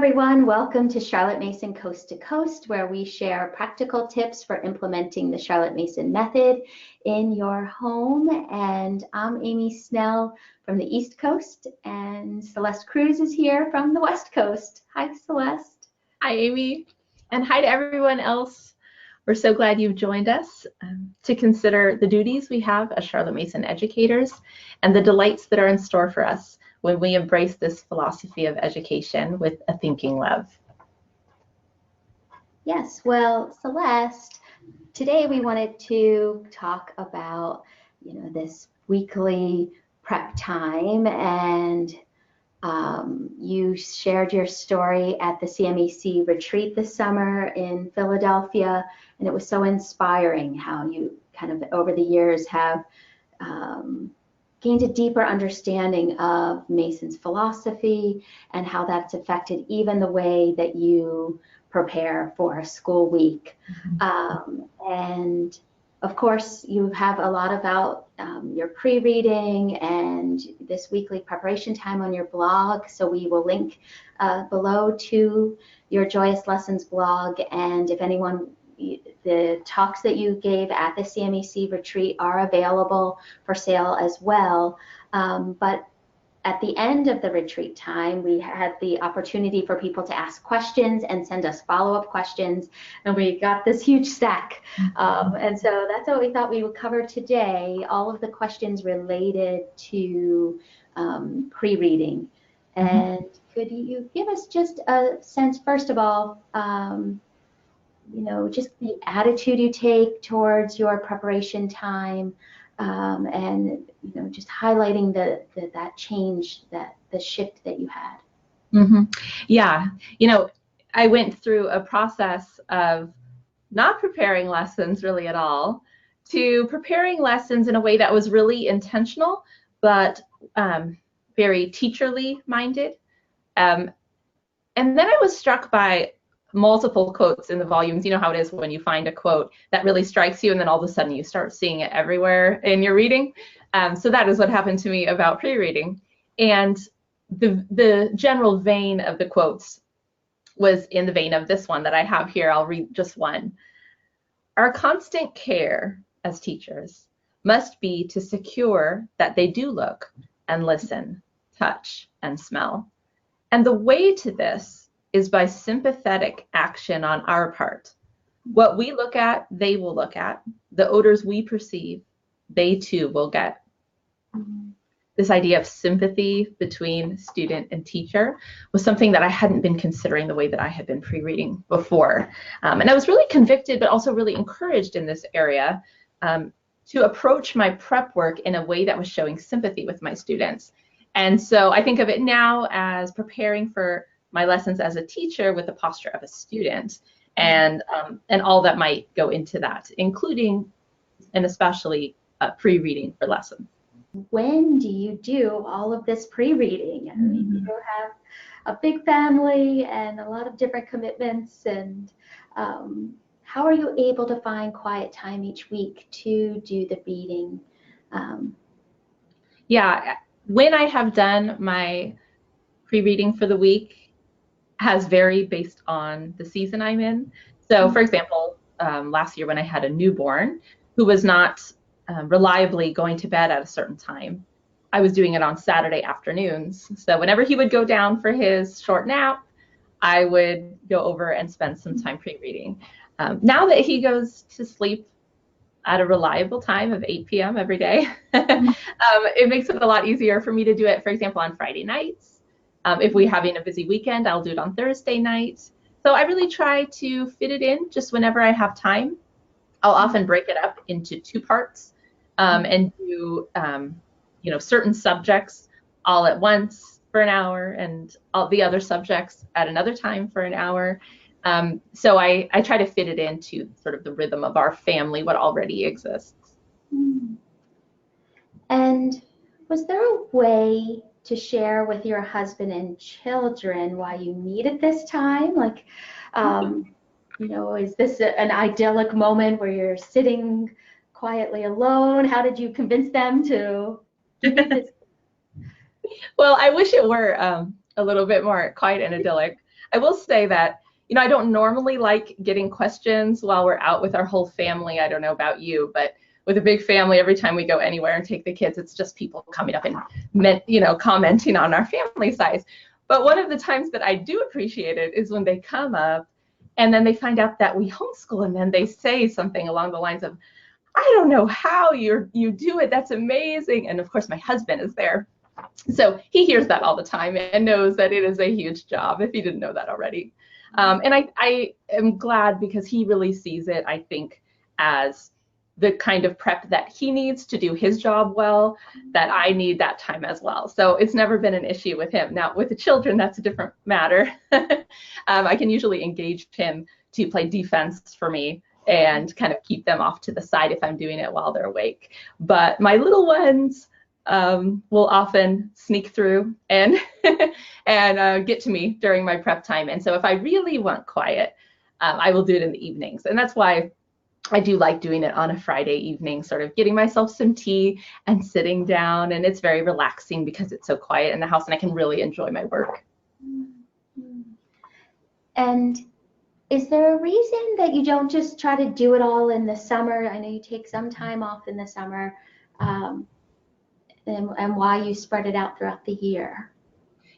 everyone. Welcome to Charlotte Mason Coast to Coast, where we share practical tips for implementing the Charlotte Mason method in your home. And I'm Amy Snell from the East Coast, and Celeste Cruz is here from the West Coast. Hi, Celeste. Hi, Amy. And hi to everyone else. We're so glad you've joined us to consider the duties we have as Charlotte Mason educators and the delights that are in store for us when we embrace this philosophy of education with a thinking love. Yes, well, Celeste, today we wanted to talk about, this weekly prep time, and you shared your story at the CMEC retreat this summer in Philadelphia, and it was so inspiring how you kind of over the years have gained a deeper understanding of Mason's philosophy and how that's affected even the way that you prepare for a school week. And of course, you have a lot about your pre-reading and this weekly preparation time on your blog. So we will link below to your Joyous Lessons blog. And if anyone, the talks that you gave at the CMEC retreat are available for sale as well. But at the end of the retreat time, we had the opportunity for people to ask questions and send us follow-up questions, and we got this huge stack. And so that's what we thought we would cover today, all of the questions related to pre-reading. And could you give us just a sense, first of all, just the attitude you take towards your preparation time, and just highlighting that change, the shift that you had. Yeah, I went through a process of not preparing lessons really at all to preparing lessons in a way that was really intentional, but very teacherly minded. And then I was struck by multiple quotes in the volumes. You know how it is when you find a quote that really strikes you, and then all of a sudden you start seeing it everywhere in your reading. So that is what happened to me about pre-reading. And the general vein of the quotes was in the vein of this one that I have here. I'll read just one. Our constant care as teachers must be to secure that they do look and listen, touch and smell. And the way to this is by sympathetic action on our part. What we look at, they will look at. The odors we perceive, they too will get. This idea of sympathy between student and teacher was something that I hadn't been considering the way that I had been pre-reading before. And I was really convicted, but also really encouraged in this area to approach my prep work in a way that was showing sympathy with my students. And so I think of it now as preparing for my lessons as a teacher with the posture of a student, and all that might go into that, including and especially pre-reading for lessons. When do you do all of this pre-reading? I mean, you have a big family and a lot of different commitments, and how are you able to find quiet time each week to do the reading? Yeah, when I have done my pre-reading for the week has varied based on the season I'm in. So for example, last year when I had a newborn who was not reliably going to bed at a certain time, I was doing it on Saturday afternoons. So whenever he would go down for his short nap, I would go over and spend some time pre-reading. Now that he goes to sleep at a reliable time of 8 p.m. every day, it makes it a lot easier for me to do it, for example, on Friday nights. If we're having a busy weekend, I'll do it on Thursday night. So I really try to fit it in just whenever I have time. I'll often break it up into two parts and do certain subjects all at once for an hour, and all the other subjects at another time for an hour. So I try to fit it into sort of the rhythm of our family, what already exists. And was there a way to share with your husband and children why you needed this time? Like, is this an idyllic moment where you're sitting quietly alone? How did you convince them to give you this? Well, I wish it were a little bit more quiet and idyllic. I will say that, I don't normally like getting questions while we're out with our whole family. I don't know about you, but with a big family, every time we go anywhere and take the kids, it's just people coming up and, commenting on our family size. But one of the times that I do appreciate it is when they come up and then they find out that we homeschool, and then they say something along the lines of, I don't know how you do it. That's amazing. And of course, my husband is there. So he hears that all the time and knows that it is a huge job, if he didn't know that already. And I am glad, because he really sees it, I think, as the kind of prep that he needs to do his job well, that I need that time as well. So it's never been an issue with him. Now, with the children, that's a different matter. I can usually engage him to play defense for me and kind of keep them off to the side if I'm doing it while they're awake. But my little ones will often sneak through and and get to me during my prep time. And so if I really want quiet, I will do it in the evenings. And that's why I do like doing it on a Friday evening, sort of getting myself some tea and sitting down. And it's very relaxing because it's so quiet in the house and I can really enjoy my work. And is there a reason that you don't just try to do it all in the summer? I know you take some time off in the summer, and why you spread it out throughout the year.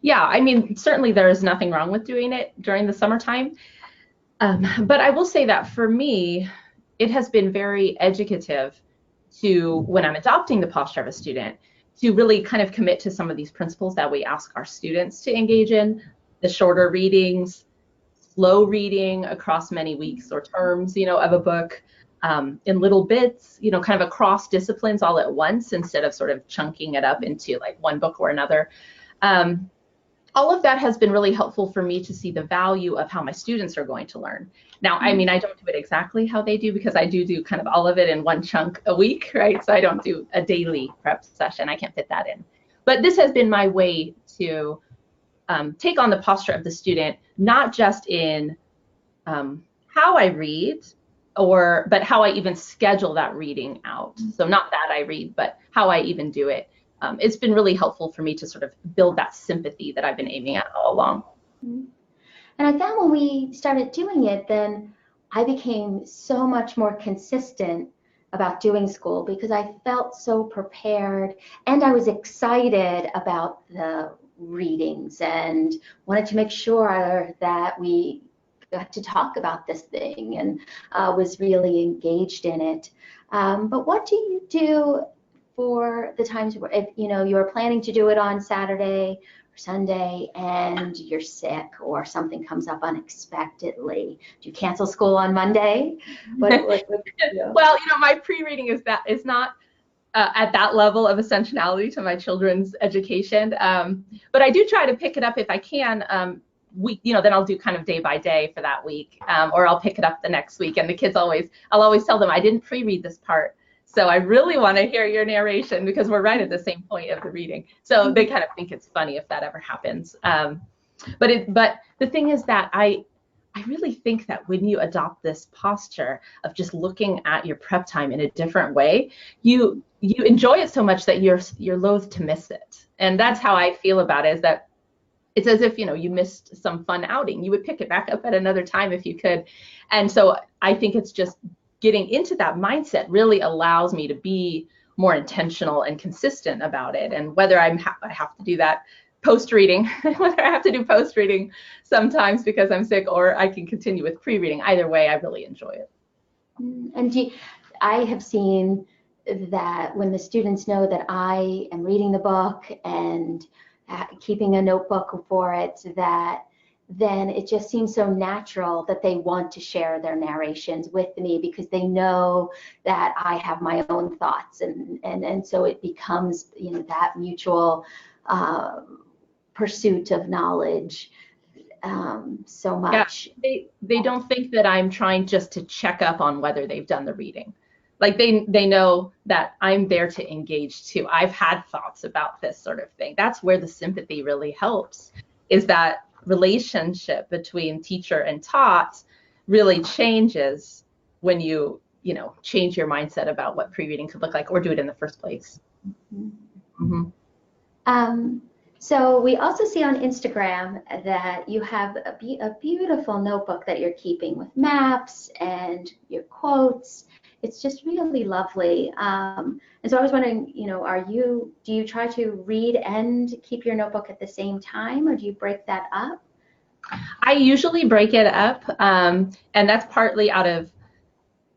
Yeah, I mean, certainly there is nothing wrong with doing it during the summertime. But I will say that for me, it has been very educative to, when I'm adopting the posture of a student, to really kind of commit to some of these principles that we ask our students to engage in, the shorter readings, slow reading across many weeks or terms, of a book, in little bits, kind of across disciplines all at once, instead of sort of chunking it up into like one book or another. All of that has been really helpful for me to see the value of how my students are going to learn. Now, I mean, I don't do it exactly how they do, because I do kind of all of it in one chunk a week, right? So I don't do a daily prep session. I can't fit that in. But this has been my way to take on the posture of the student, not just in how I read, but how I even schedule that reading out. So not that I read, but how I even do it. It's been really helpful for me to sort of build that sympathy that I've been aiming at all along. And I found when we started doing it, then I became so much more consistent about doing school, because I felt so prepared and I was excited about the readings and wanted to make sure that we got to talk about this thing and was really engaged in it. But what do you do for the times where, if you're planning to do it on Saturday or Sunday and you're sick or something comes up unexpectedly? Do you cancel school on Monday? What do you do? Well, my pre-reading is not at that level of essentiality to my children's education, but I do try to pick it up if I can. Then I'll do kind of day by day for that week, or I'll pick it up the next week. And the kids I'll always tell them, I didn't pre-read this part, so I really want to hear your narration, because we're right at the same point of the reading. So they kind of think it's funny if that ever happens. But the thing is that I really think that when you adopt this posture of just looking at your prep time in a different way, you enjoy it so much that you're loath to miss it. And that's how I feel about it, is that it's as if, you missed some fun outing. You would pick it back up at another time if you could. And so I think it's just getting into that mindset really allows me to be more intentional and consistent about it. And whether I have to do that post-reading, whether I have to do post-reading sometimes because I'm sick, or I can continue with pre-reading, either way, I really enjoy it. And I have seen that when the students know that I am reading the book and keeping a notebook for it, that then it just seems so natural that they want to share their narrations with me, because they know that I have my own thoughts, and so it becomes that mutual pursuit of knowledge so much. Yeah, they don't think that I'm trying just to check up on whether they've done the reading. Like they know that I'm there to engage too. I've had thoughts about this sort of thing. That's where the sympathy really helps, is that relationship between teacher and taught really changes when you change your mindset about what pre-reading could look like, or do it in the first place. Mm-hmm. So we also see on Instagram that you have a beautiful notebook that you're keeping with maps and your quotes. It's just really lovely. And so I was wondering, do you try to read and keep your notebook at the same time, or do you break that up? I usually break it up, and that's partly out of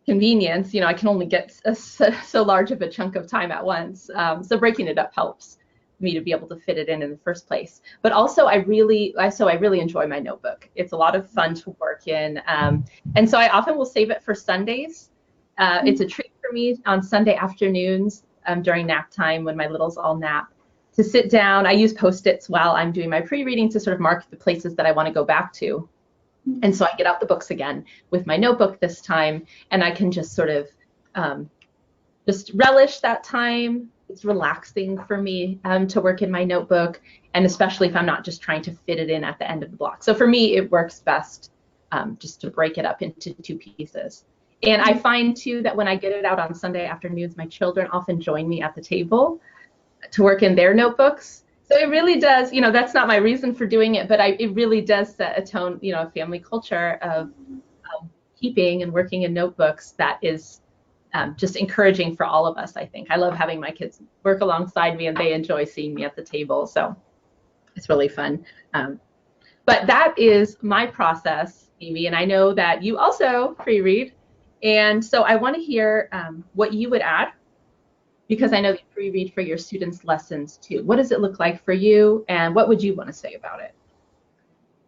convenience. I can only get so large of a chunk of time at once. So breaking it up helps me to be able to fit it in the first place. But also, I really enjoy my notebook. It's a lot of fun to work in, and so I often will save it for Sundays. It's a treat for me on Sunday afternoons during nap time when my littles all nap to sit down. I use Post-its while I'm doing my pre-reading to sort of mark the places that I want to go back to. And so I get out the books again with my notebook this time, and I can just sort of just relish that time. It's relaxing for me to work in my notebook, and especially if I'm not just trying to fit it in at the end of the block. So for me, it works best just to break it up into two pieces. And I find too that when I get it out on Sunday afternoons, my children often join me at the table to work in their notebooks. So it really does, that's not my reason for doing it, but it really does set a tone, a family culture of keeping and working in notebooks that is just encouraging for all of us, I think. I love having my kids work alongside me, and they enjoy seeing me at the table. So it's really fun. But that is my process, Amy, and I know that you also pre-read. And so I want to hear what you would add, because I know you pre-read for your students' lessons too. What does it look like for you, and what would you want to say about it?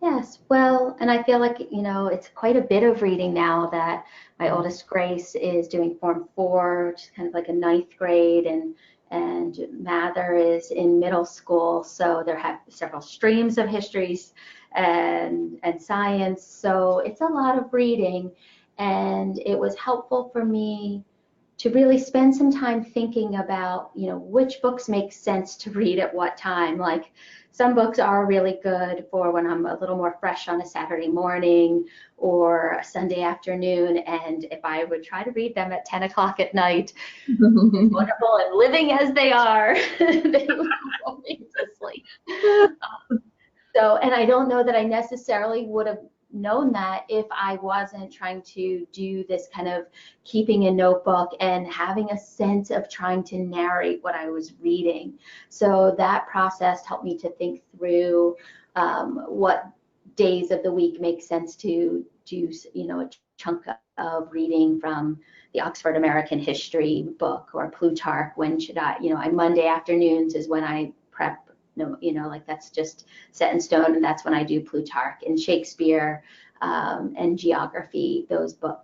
Yes, well, and I feel like, it's quite a bit of reading now that my oldest Grace is doing Form 4, which is kind of like a ninth grade, and Mather is in middle school. So there have several streams of histories and science. So it's a lot of reading, and it was helpful for me to really spend some time thinking about, which books make sense to read at what time. Like some books are really good for when I'm a little more fresh on a Saturday morning or a Sunday afternoon. And if I would try to read them at 10 o'clock at night, wonderful and living as they are, they would go me to sleep. And I don't know that I necessarily would have known that if I wasn't trying to do this kind of keeping a notebook and having a sense of trying to narrate what I was reading. So that process helped me to think through what days of the week make sense to do, a chunk of reading from the Oxford American History book or Plutarch. When should I, Monday afternoons is when I prep. No, like that's just set in stone, and that's when I do Plutarch and Shakespeare and geography, those book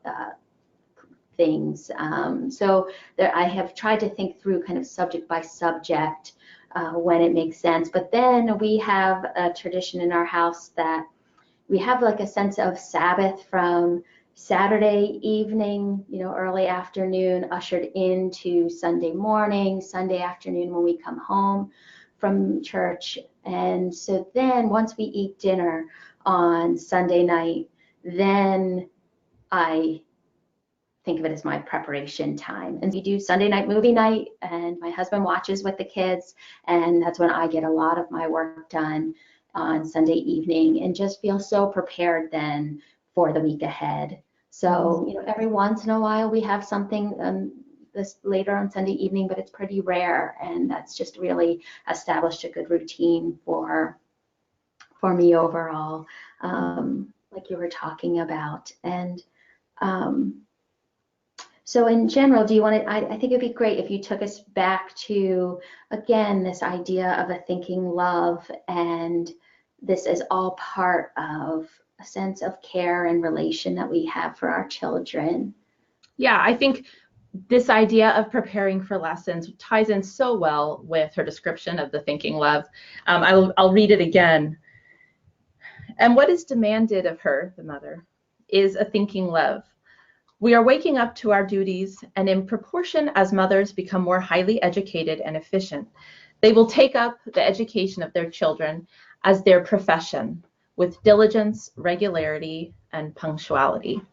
things. So there, I have tried to think through kind of subject by subject when it makes sense. But then we have a tradition in our house that we have like a sense of Sabbath from Saturday evening, early afternoon, ushered into Sunday morning, Sunday afternoon when we come home from church. And so then once we eat dinner on Sunday night, then I think of it as my preparation time. And we do Sunday night movie night, and my husband watches with the kids, and that's when I get a lot of my work done on Sunday evening and just feel so prepared then for the week ahead. So, every once in a while we have something this later on Sunday evening, but it's pretty rare, and that's just really established a good routine for me overall, like you were talking about. And so in general, do you want to, I think it'd be great if you took us back to, again, this idea of a thinking love, and this is all part of a sense of care and relation that we have for our children. Yeah, I think this idea of preparing for lessons ties in so well with her description of the thinking love. I'll read it again. And what is demanded of her, the mother, is a thinking love. We are waking up to our duties, and in proportion as mothers become more highly educated and efficient, they will take up the education of their children as their profession with diligence, regularity, and punctuality.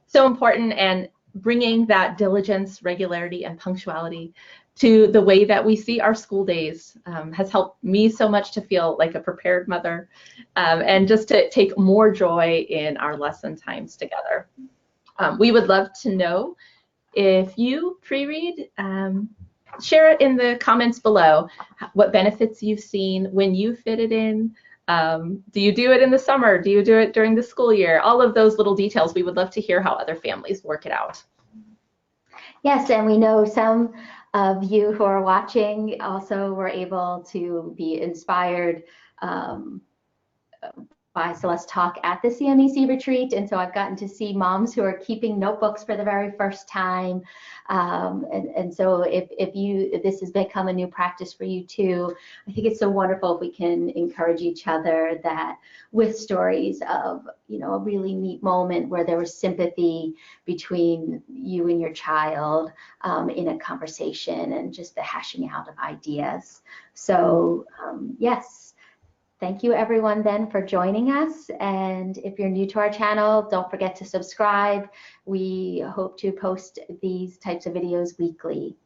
So important, and bringing that diligence, regularity, and punctuality to the way that we see our school days has helped me so much to feel like a prepared mother, and just to take more joy in our lesson times together. We would love to know if you pre-read. Share it in the comments below, what benefits you've seen when you fit it in. Do you do it in the summer? Do you do it during the school year? All of those little details, we would love to hear how other families work it out. Yes, and we know some of you who are watching also were able to be inspired by Celeste talk at the CMEC retreat, and so I've gotten to see moms who are keeping notebooks for the very first time, and so if this has become a new practice for you too, I think it's so wonderful if we can encourage each other that with stories of, you know, a really neat moment where there was sympathy between you and your child in a conversation, and just the hashing out of ideas. So yes. Thank you everyone then for joining us, and if you're new to our channel, don't forget to subscribe. We hope to post these types of videos weekly.